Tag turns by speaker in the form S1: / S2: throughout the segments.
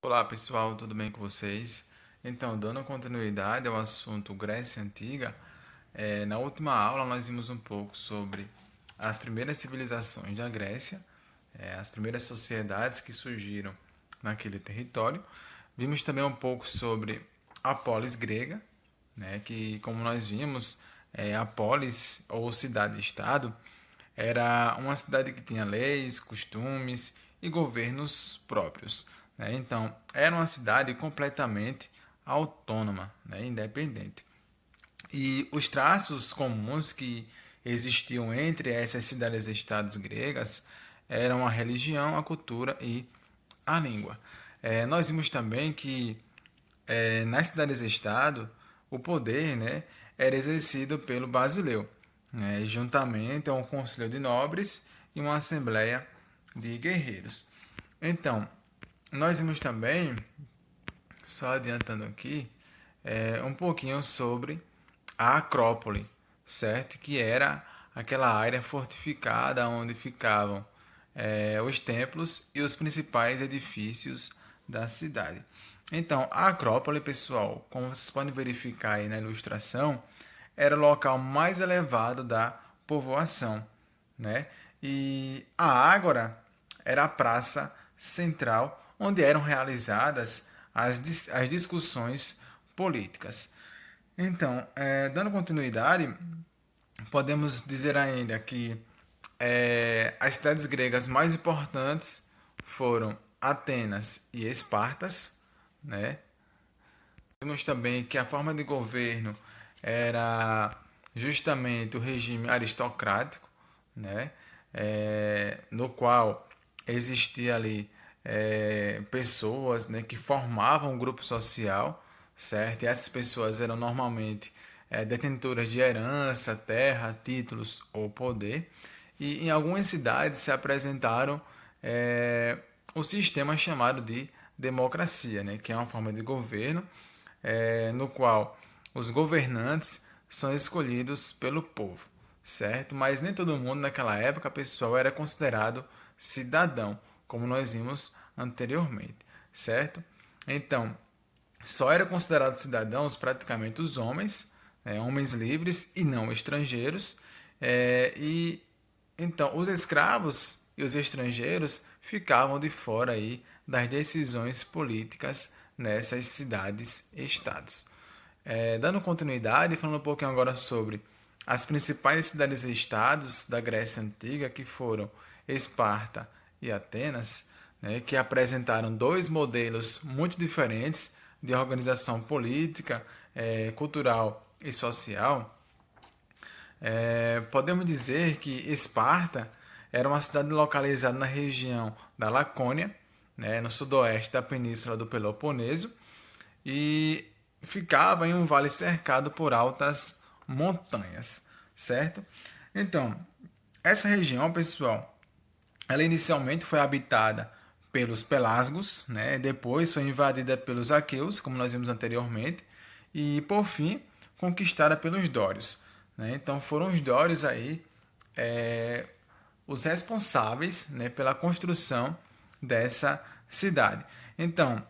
S1: Olá pessoal, tudo bem com vocês? Então, dando continuidade ao assunto Grécia Antiga, na última aula nós vimos um pouco sobre as primeiras civilizações da Grécia, as primeiras sociedades que surgiram naquele território. Vimos também um pouco sobre a polis grega, né, que, como nós vimos, a polis ou cidade-estado era uma cidade que tinha leis, costumes e governos próprios, né? Então, era uma cidade completamente autônoma, né? Independente. E os traços comuns que existiam entre essas cidades-estados gregas eram a religião, a cultura e a língua. Nós vimos também que nas cidades-estado o poder, né, era exercido pelo basileu, né, juntamente a um conselho de nobres e uma assembleia de guerreiros. Então, nós vimos também, só adiantando aqui, um pouquinho sobre a Acrópole, certo? Que era aquela área fortificada onde ficavam os templos e os principais edifícios da cidade. Então, a Acrópole, pessoal, como vocês podem verificar aí na ilustração, era o local mais elevado da povoação, né? E a Ágora era a praça central onde eram realizadas as discussões políticas. Então, dando continuidade, podemos dizer ainda que as cidades gregas mais importantes foram Atenas e Espartas, né? Vimos também que a forma de governo era justamente o regime aristocrático, né? No qual existia ali pessoas, né, que formavam um grupo social, certo? E essas pessoas eram normalmente detentoras de herança, terra, títulos ou poder. E em algumas cidades se apresentaram o sistema chamado de democracia, né, que é uma forma de governo no qual os governantes são escolhidos pelo povo, certo? Mas nem todo mundo naquela época, pessoal, era considerado cidadão, como nós vimos anteriormente, certo? Então, só eram considerados cidadãos praticamente os homens, homens livres e não estrangeiros, e então os escravos e os estrangeiros ficavam de fora aí das decisões políticas nessas cidades-estados. Dando continuidade, falando um pouquinho agora sobre as principais cidades-estados da Grécia Antiga, que foram Esparta e Atenas, né, que apresentaram dois modelos muito diferentes de organização política, cultural e social. Podemos dizer que Esparta era uma cidade localizada na região da Lacônia, né, no sudoeste da península do Peloponeso, e ficava em um vale cercado por altas montanhas, certo? Então, essa região, pessoal, ela inicialmente foi habitada pelos pelasgos, né? Depois foi invadida pelos aqueus, como nós vimos anteriormente, e por fim conquistada pelos dórios, né? Então foram os dórios aí os responsáveis, né, pela construção dessa cidade. Então,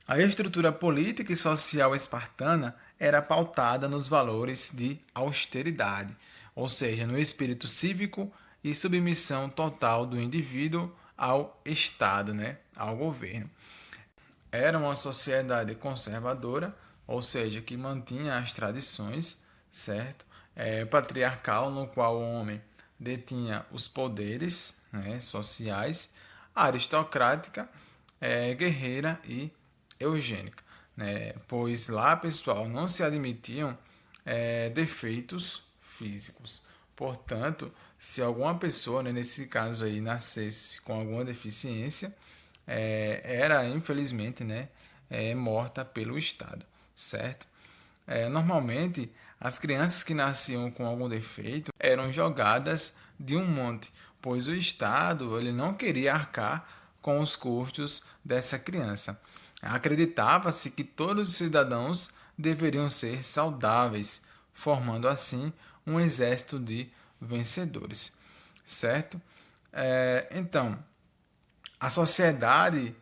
S1: a estrutura política e social espartana era pautada nos valores de austeridade, ou seja, no espírito cívico e submissão total do indivíduo ao Estado, né, ao governo. Era uma sociedade conservadora, ou seja, que mantinha as tradições, certo? Patriarcal, no qual o homem detinha os poderes, né, sociais, aristocrática, guerreira e eugênica, né? Pois lá, pessoal, não se admitiam defeitos físicos. Portanto, se alguma pessoa, né, nesse caso aí, nascesse com alguma deficiência, era infelizmente, né, morta pelo Estado, certo? Normalmente, as crianças que nasciam com algum defeito eram jogadas de um monte, pois o Estado ele não queria arcar com os custos dessa criança. Acreditava-se que todos os cidadãos deveriam ser saudáveis, formando assim um exército de vencedores, certo? Então, a sociedade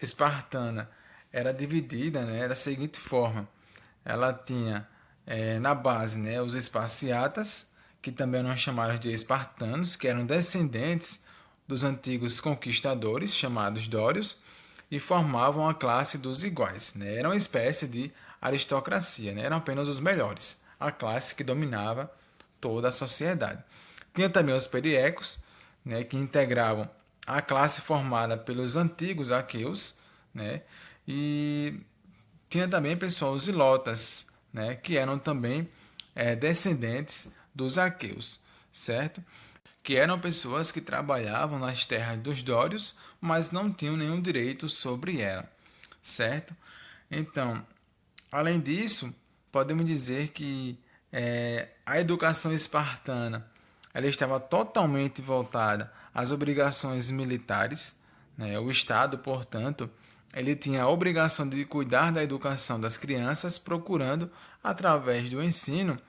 S1: espartana era dividida, né, da seguinte forma: ela tinha na base, né, os esparciatas, que também eram chamados de espartanos, que eram descendentes dos antigos conquistadores, chamados dórios, e formavam a classe dos iguais, né? Era uma espécie de aristocracia, né? Eram apenas os melhores, a classe que dominava toda a sociedade. Tinha também os periecos, né, que integravam a classe formada pelos antigos aqueus, né? E tinha também, pessoal, os ilotas, né, que eram também descendentes dos aqueus, certo? Que eram pessoas que trabalhavam nas terras dos dórios, mas não tinham nenhum direito sobre ela, certo? Então, além disso, podemos dizer que a educação espartana ela estava totalmente voltada às obrigações militares, né? O Estado, portanto, ele tinha a obrigação de cuidar da educação das crianças, procurando, através do ensino,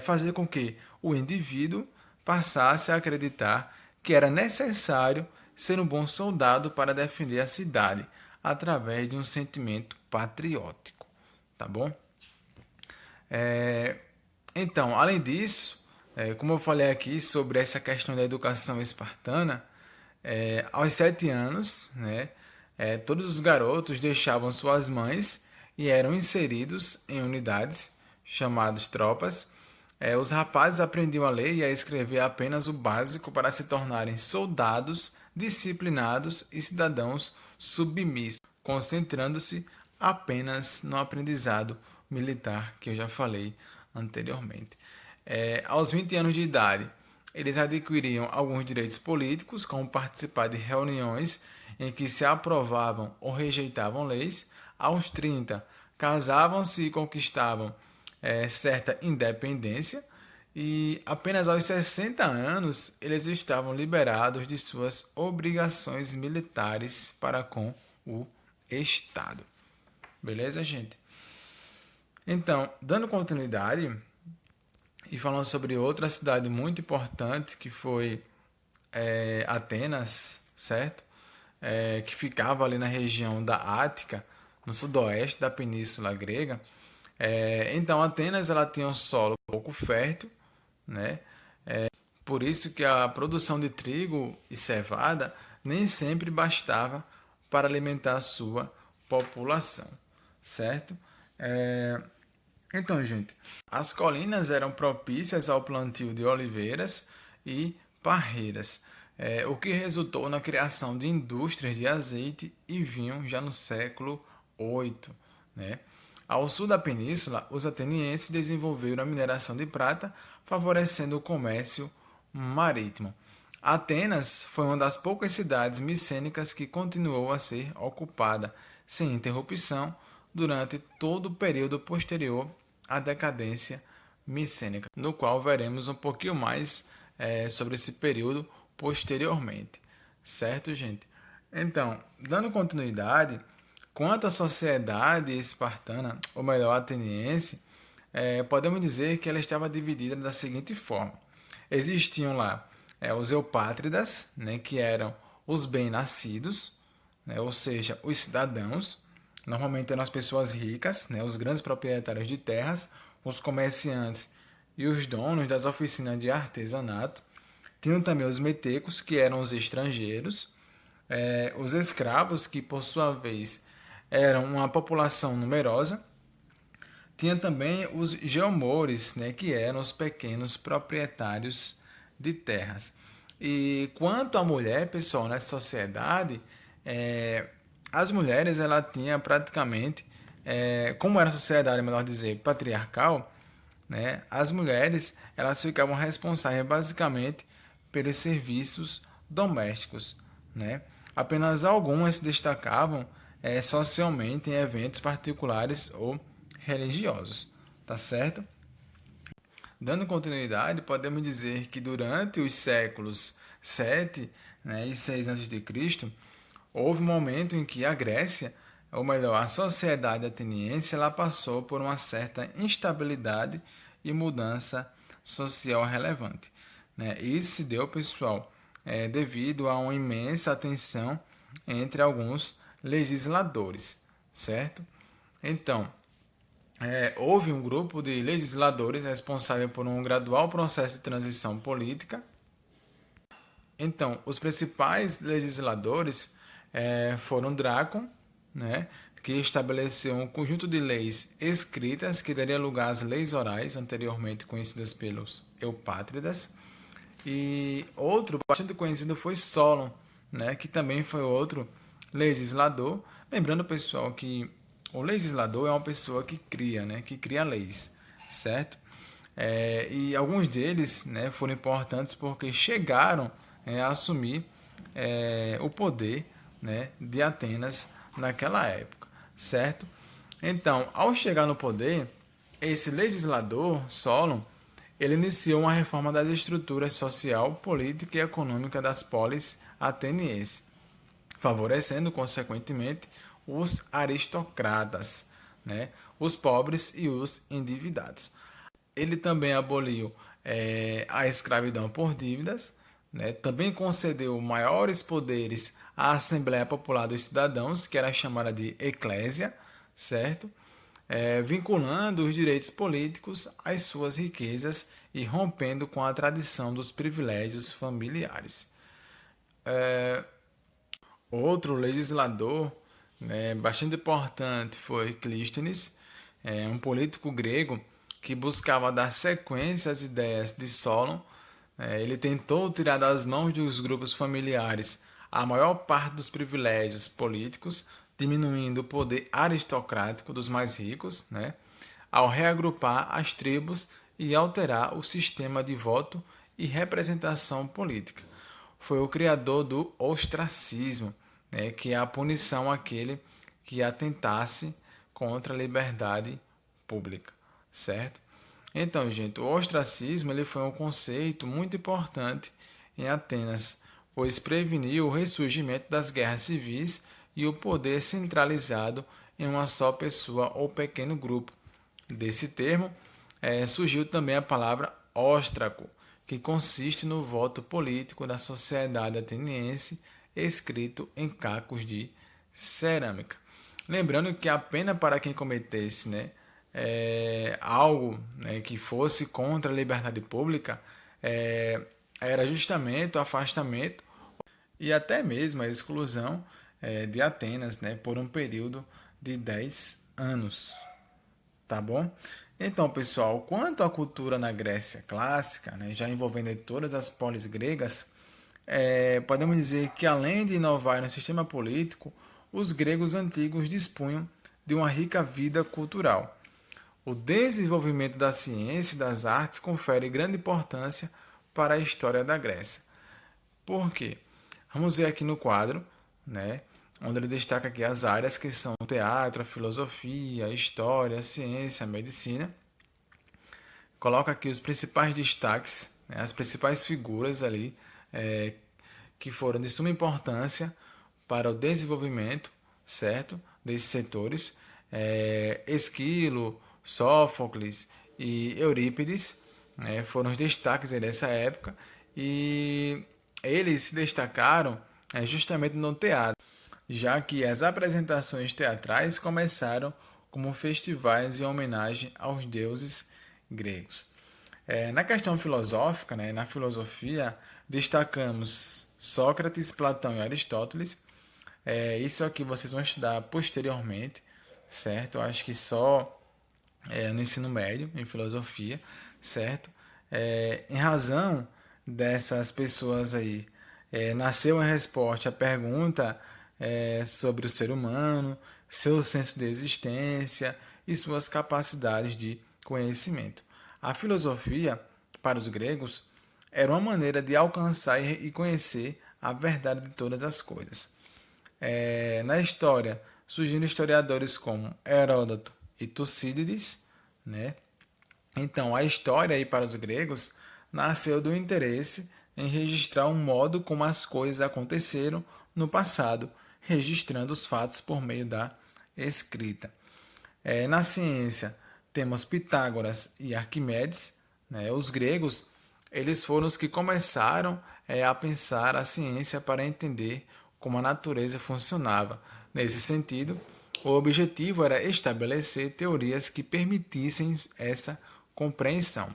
S1: fazer com que o indivíduo passasse a acreditar que era necessário ser um bom soldado para defender a cidade, através de um sentimento patriótico, tá bom? É, então, além disso, como eu falei aqui sobre essa questão da educação espartana, aos 7 anos, né, todos os garotos deixavam suas mães e eram inseridos em unidades chamadas tropas. Os rapazes aprendiam a ler e a escrever apenas o básico para se tornarem soldados disciplinados e cidadãos submissos, concentrando-se apenas no aprendizado militar que eu já falei anteriormente. Aos 20 anos de idade, eles adquiriam alguns direitos políticos, como participar de reuniões em que se aprovavam ou rejeitavam leis. Aos 30, casavam-se e conquistavam certa independência. E apenas aos 60 anos eles estavam liberados de suas obrigações militares para com o Estado. Beleza, gente? Então, dando continuidade e falando sobre outra cidade muito importante que foi Atenas, certo? Que ficava ali na região da Ática, no sudoeste da Península Grega. Então, Atenas ela tinha um solo pouco fértil, né? Por isso que a produção de trigo e cevada nem sempre bastava para alimentar a sua população, certo? Então, gente, as colinas eram propícias ao plantio de oliveiras e parreiras, o que resultou na criação de indústrias de azeite e vinho já no século VIII, né? Ao sul da península, os atenienses desenvolveram a mineração de prata, favorecendo o comércio marítimo. Atenas foi uma das poucas cidades micênicas que continuou a ser ocupada sem interrupção durante todo o período posterior à decadência micênica, no qual veremos um pouquinho mais sobre esse período posteriormente. Certo, gente? Então, dando continuidade, quanto à sociedade espartana, ou melhor, ateniense, podemos dizer que ela estava dividida da seguinte forma: existiam lá os eupátridas, né, que eram os bem-nascidos, né, ou seja, os cidadãos, normalmente eram as pessoas ricas, né, os grandes proprietários de terras, os comerciantes e os donos das oficinas de artesanato. Tinham também os metecos, que eram os estrangeiros, os escravos, que por sua vez eram uma população numerosa. Tinha também os geomores, né, que eram os pequenos proprietários de terras. E quanto à mulher, pessoal, nessa sociedade, as mulheres ela tinha praticamente, como era a sociedade, melhor dizer, patriarcal, né, as mulheres elas ficavam responsáveis basicamente pelos serviços domésticos, né? Apenas algumas se destacavam socialmente em eventos particulares ou religiosos, tá certo? Dando continuidade, podemos dizer que durante os séculos 7, né, e 6 a.C., houve um momento em que a Grécia, ou melhor, a sociedade ateniense, ela passou por uma certa instabilidade e mudança social relevante, né? Isso se deu, pessoal, devido a uma imensa tensão entre alguns legisladores, certo? Então, houve um grupo de legisladores responsável por um gradual processo de transição política. Então, os principais legisladores foram Drácon, né, que estabeleceu um conjunto de leis escritas que daria lugar às leis orais, anteriormente conhecidas pelos eupátridas. E outro bastante conhecido foi Solon, né, que também foi outro legislador. Lembrando, pessoal, que o legislador é uma pessoa que cria, né, que cria leis, certo? E alguns deles, né, foram importantes porque chegaram a assumir o poder, né, de Atenas naquela época, certo? Então, ao chegar no poder, esse legislador, Solon, ele iniciou uma reforma das estruturas social, política e econômica das polis atenienses, favorecendo, consequentemente, os aristocratas, né, os pobres e os endividados. Ele também aboliu a escravidão por dívidas, né? Também concedeu maiores poderes à Assembleia Popular dos Cidadãos, que era chamada de eclésia, certo? Vinculando os direitos políticos às suas riquezas e rompendo com a tradição dos privilégios familiares. Outro legislador, né, bastante importante foi Clístenes, um político grego que buscava dar sequência às ideias de Solon. Ele tentou tirar das mãos dos grupos familiares a maior parte dos privilégios políticos, diminuindo o poder aristocrático dos mais ricos, né, ao reagrupar as tribos e alterar o sistema de voto e representação política. Foi o criador do ostracismo, né, que é a punição àquele que atentasse contra a liberdade pública, certo? Então, gente, o ostracismo ele foi um conceito muito importante em Atenas, pois preveniu o ressurgimento das guerras civis e o poder centralizado em uma só pessoa ou pequeno grupo. Desse termo surgiu também a palavra óstraco, que consiste no voto político da sociedade ateniense escrito em cacos de cerâmica. Lembrando que a pena para quem cometesse, né, algo, né, que fosse contra a liberdade pública era justamente o afastamento e até mesmo a exclusão de Atenas, né, por um período de 10 anos. Tá bom? Então, pessoal, quanto à cultura na Grécia clássica, né, já envolvendo todas as polis gregas, podemos dizer que além de inovar no sistema político, os gregos antigos dispunham de uma rica vida cultural. O desenvolvimento da ciência e das artes confere grande importância para a história da Grécia. Por quê? Vamos ver aqui no quadro, né, onde ele destaca aqui as áreas que são o teatro, a filosofia, a história, a ciência, a medicina. Coloca aqui os principais destaques, né, as principais figuras ali que foram de suma importância para o desenvolvimento, certo, desses setores. Esquilo, Sófocles e Eurípides, né, foram os destaques dessa época e eles se destacaram justamente no teatro, já que as apresentações teatrais começaram como festivais em homenagem aos deuses gregos. Na questão filosófica, né, na filosofia, destacamos Sócrates, Platão e Aristóteles. Isso aqui vocês vão estudar posteriormente, certo? Eu acho que só no ensino médio, em filosofia, certo? Em razão dessas pessoas aí, nasceu em resposta à pergunta sobre o ser humano, seu senso de existência e suas capacidades de conhecimento. A filosofia, para os gregos, era uma maneira de alcançar e conhecer a verdade de todas as coisas. Na história, surgiram historiadores como Heródoto e Tucídides, né? Então, a história aí para os gregos nasceu do interesse em registrar um modo como as coisas aconteceram no passado, registrando os fatos por meio da escrita. Na ciência, temos Pitágoras e Arquimedes, né? Os gregos eles foram os que começaram a pensar a ciência para entender como a natureza funcionava, Nesse sentido, o objetivo era estabelecer teorias que permitissem essa compreensão.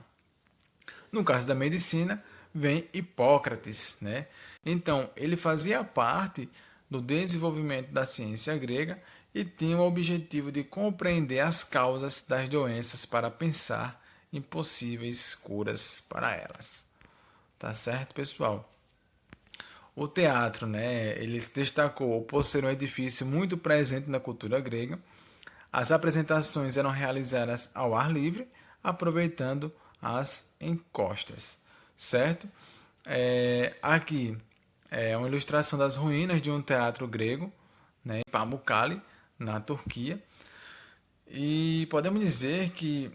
S1: No caso da medicina, vem Hipócrates, né? Então, ele fazia parte do desenvolvimento da ciência grega e tinha o objetivo de compreender as causas das doenças para pensar em possíveis curas para elas. Tá certo, pessoal? O teatro, né, ele se destacou por ser um edifício muito presente na cultura grega. As apresentações eram realizadas ao ar livre, aproveitando as encostas, certo? Aqui é uma ilustração das ruínas de um teatro grego, né, em Pamukkale, na Turquia. E podemos dizer que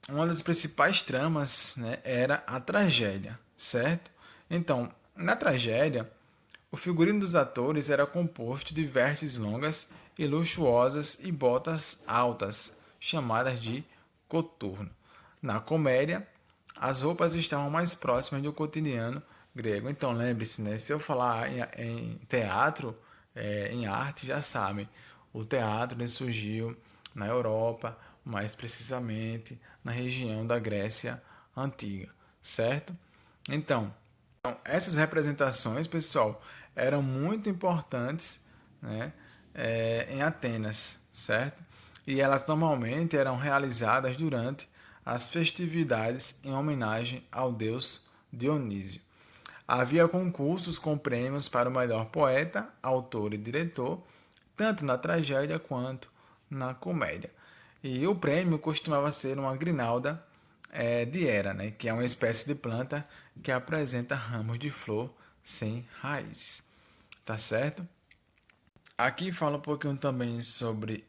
S1: uma das principais tramas, né, era a tragédia, certo? Então, na tragédia, o figurino dos atores era composto de vestes longas e luxuosas e botas altas, chamadas de coturno. Na comédia, as roupas estavam mais próximas do cotidiano grego. Então, lembre-se, né, se eu falar em teatro, em arte, já sabem, o teatro ele surgiu na Europa, mais precisamente na região da Grécia Antiga, certo? Então, essas representações, pessoal, eram muito importantes, né, em Atenas, certo? E elas normalmente eram realizadas durante as festividades em homenagem ao deus Dionísio. Havia concursos com prêmios para o melhor poeta, autor e diretor, tanto na tragédia quanto na comédia. E o prêmio costumava ser uma grinalda de Hera, né, que é uma espécie de planta que apresenta ramos de flor sem raízes. Tá certo? Aqui fala um pouquinho também sobre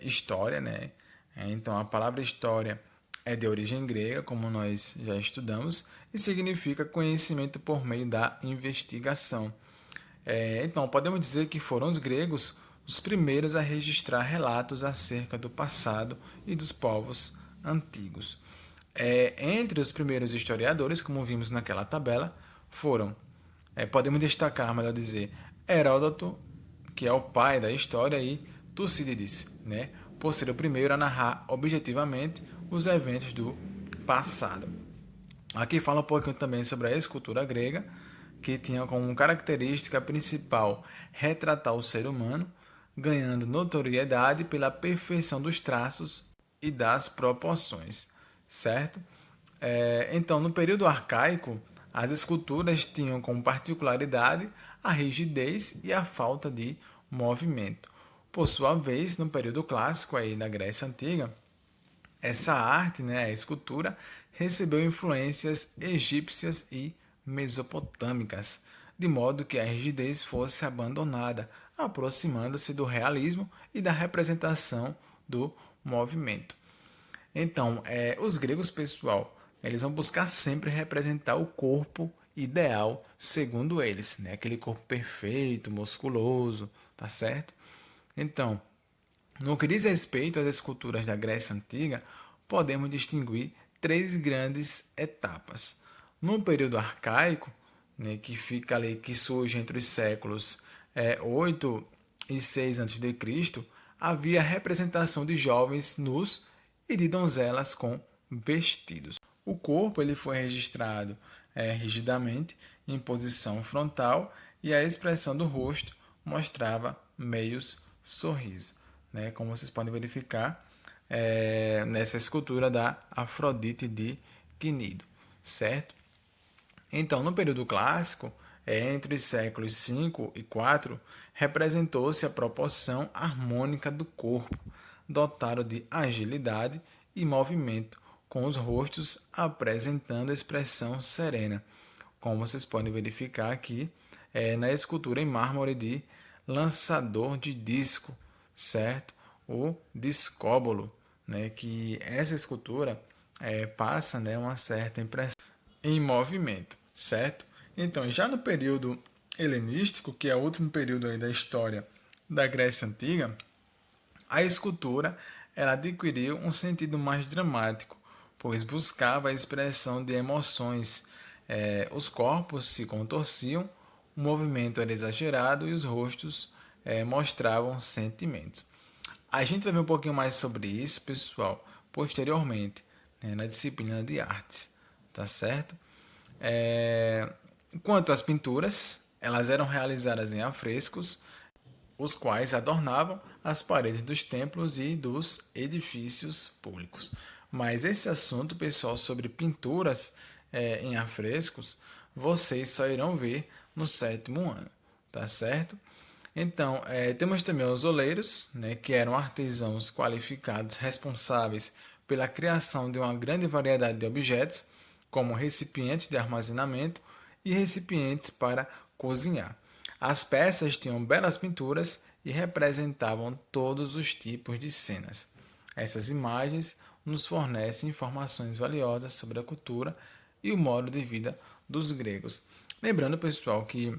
S1: história, né? Então, a palavra história é de origem grega, como nós já estudamos, e significa conhecimento por meio da investigação. Então, podemos dizer que foram os gregos os primeiros a registrar relatos acerca do passado e dos povos antigos. Entre os primeiros historiadores, como vimos naquela tabela, foram, podemos destacar, melhor dizer, Heródoto, que é o pai da história, e Tucídides, né, por ser o primeiro a narrar objetivamente os eventos do passado. Aqui fala um pouquinho também sobre a escultura grega, que tinha como característica principal retratar o ser humano, ganhando notoriedade pela perfeição dos traços e das proporções, certo? Então, no período arcaico, as esculturas tinham como particularidade a rigidez e a falta de movimento. Por sua vez, no período clássico aí na Grécia Antiga, essa arte, né, a escultura, recebeu influências egípcias e mesopotâmicas, de modo que a rigidez fosse abandonada, aproximando-se do realismo e da representação do movimento. Então, os gregos, pessoal, eles vão buscar sempre representar o corpo ideal, segundo eles, né? Aquele corpo perfeito, musculoso, tá certo? Então, no que diz respeito às esculturas da Grécia Antiga, podemos distinguir três grandes etapas. No período arcaico, né, que fica ali, que surge entre os séculos 8 e 6 a.C., havia representação de jovens nus e de donzelas com vestidos. O corpo ele foi registrado rigidamente em posição frontal e a expressão do rosto mostrava meios sorriso, né? Como vocês podem verificar nessa escultura da Afrodite de Quinido, certo? Então, no período clássico, entre os séculos 5 e 4, representou-se a proporção harmônica do corpo, dotado de agilidade e movimento, com os rostos apresentando expressão serena, como vocês podem verificar aqui na escultura em mármore de lançador de disco, certo? O discóbolo, né? Que essa escultura passa, né, uma certa impressão em movimento, certo? Então, já no período helenístico, que é o último período aí da história da Grécia Antiga, a escultura ela adquiriu um sentido mais dramático, pois buscava a expressão de emoções. Os corpos se contorciam, o movimento era exagerado e os rostos mostravam sentimentos. A gente vai ver um pouquinho mais sobre isso, pessoal, posteriormente, né, na disciplina de artes, tá certo? Quanto às pinturas, elas eram realizadas em afrescos, os quais adornavam as paredes dos templos e dos edifícios públicos. Mas esse assunto, pessoal, sobre pinturas em afrescos, vocês só irão ver no sétimo ano, tá certo? Então, temos também os oleiros, né, que eram artesãos qualificados responsáveis pela criação de uma grande variedade de objetos, como recipientes de armazenamento e recipientes para cozinhar. As peças tinham belas pinturas e representavam todos os tipos de cenas. Essas imagens nos fornecem informações valiosas sobre a cultura e o modo de vida dos gregos. Lembrando, pessoal, que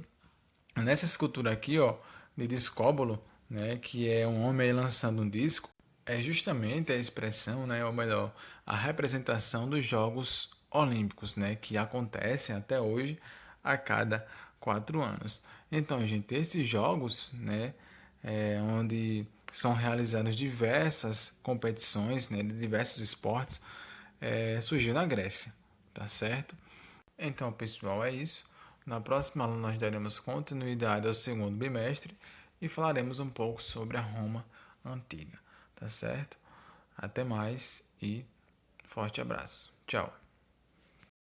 S1: nessa escultura aqui, ó, de Discóbolo, né, que é um homem lançando um disco, é justamente a expressão, né, ou melhor, a representação dos Jogos Olímpicos, né, que acontecem até hoje a cada 4 anos. Então, gente, esses jogos, né, onde são realizadas diversas competições, né, de diversos esportes, surgiu na Grécia, tá certo? Então, pessoal, é isso. Na próxima aula nós daremos continuidade ao segundo bimestre e falaremos um pouco sobre a Roma antiga, tá certo? Até mais e forte abraço. Tchau.